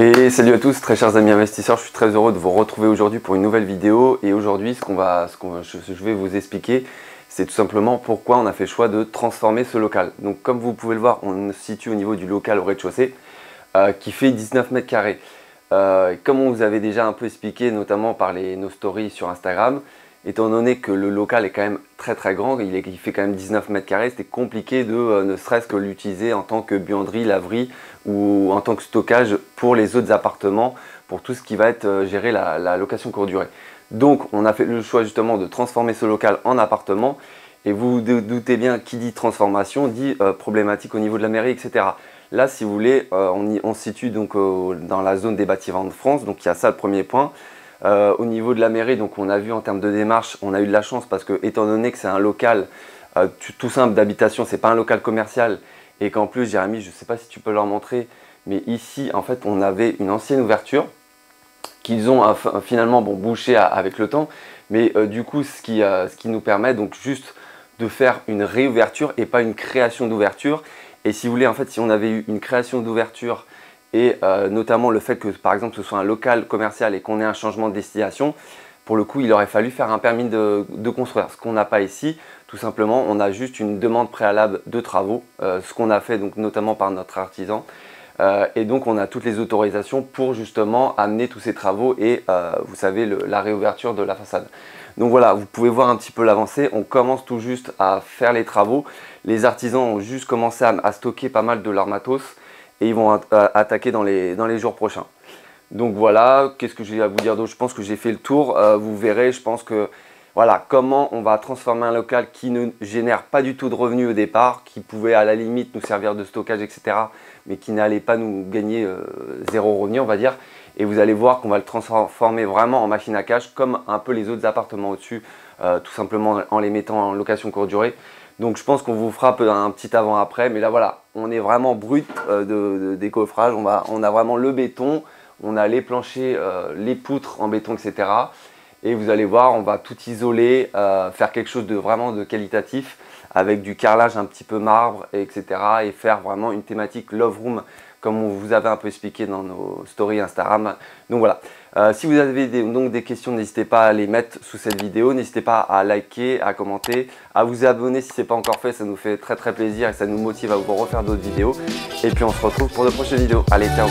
Et salut à tous, très chers amis investisseurs, je suis très heureux de vous retrouver aujourd'hui pour une nouvelle vidéo. Et aujourd'hui, je vais vous expliquer, c'est tout simplement pourquoi on a fait le choix de transformer ce local. Donc comme vous pouvez le voir, on se situe au niveau du local au rez-de-chaussée qui fait 19 mètres carrés. Comme on vous avait déjà un peu expliqué, notamment par nos stories sur Instagram, étant donné que le local est quand même très grand, il fait quand même 19 mètres carrés, c'était compliqué de ne serait-ce que l'utiliser en tant que buanderie, laverie ou en tant que stockage pour les autres appartements, pour tout ce qui va être géré la location courte durée. Donc on a fait le choix justement de transformer ce local en appartement. Et vous vous doutez bien, qui dit transformation dit problématique au niveau de la mairie, etc. Là, si vous voulez, on se situe donc dans la zone des bâtiments de France, donc il y a ça le premier point. Au niveau de la mairie, donc on a vu en termes de démarche, on a eu de la chance parce que étant donné que c'est un local tout simple d'habitation, c'est pas un local commercial, et qu'en plus, Jérémy, je ne sais pas si tu peux leur montrer, mais ici, en fait, on avait une ancienne ouverture qu'ils ont finalement bouché avec le temps, mais du coup, ce qui nous permet donc juste de faire une réouverture et pas une création d'ouverture. Et si vous voulez, en fait, si on avait eu une création d'ouverture et notamment le fait que par exemple ce soit un local commercial et qu'on ait un changement de destination, pour le coup il aurait fallu faire un permis de construire, ce qu'on n'a pas ici. Tout simplement, on a juste une demande préalable de travaux, ce qu'on a fait donc notamment par notre artisan, et donc on a toutes les autorisations pour justement amener tous ces travaux et vous savez la réouverture de la façade. Donc voilà, vous pouvez voir un petit peu l'avancée, on commence tout juste à faire les travaux. Les artisans ont juste commencé à stocker pas mal de leur matos et ils vont attaquer dans les jours prochains. Donc voilà, qu'est-ce que j'ai à vous dire d'autre? Je pense que j'ai fait le tour. Vous verrez, je pense que voilà, comment on va transformer un local qui ne génère pas du tout de revenus au départ, qui pouvait à la limite nous servir de stockage, etc. mais qui n'allait pas nous gagner zéro revenu, on va dire. Et vous allez voir qu'on va le transformer vraiment en machine à cash, comme un peu les autres appartements au-dessus, tout simplement en les mettant en location courte durée. Donc je pense qu'on vous fera un petit avant-après, mais là voilà, on est vraiment brut de décoffrage, on a vraiment le béton, on a les planchers, les poutres en béton, etc. Et vous allez voir, on va tout isoler, faire quelque chose de vraiment de qualitatif, avec du carrelage un petit peu marbre, etc. Et faire vraiment une thématique Love Room, comme on vous avait un peu expliqué dans nos stories Instagram. Donc voilà, si vous avez des questions, n'hésitez pas à les mettre sous cette vidéo. N'hésitez pas à liker, à commenter, à vous abonner si ce n'est pas encore fait. Ça nous fait très plaisir et ça nous motive à vous refaire d'autres vidéos. Et puis on se retrouve pour de prochaines vidéos. Allez, ciao!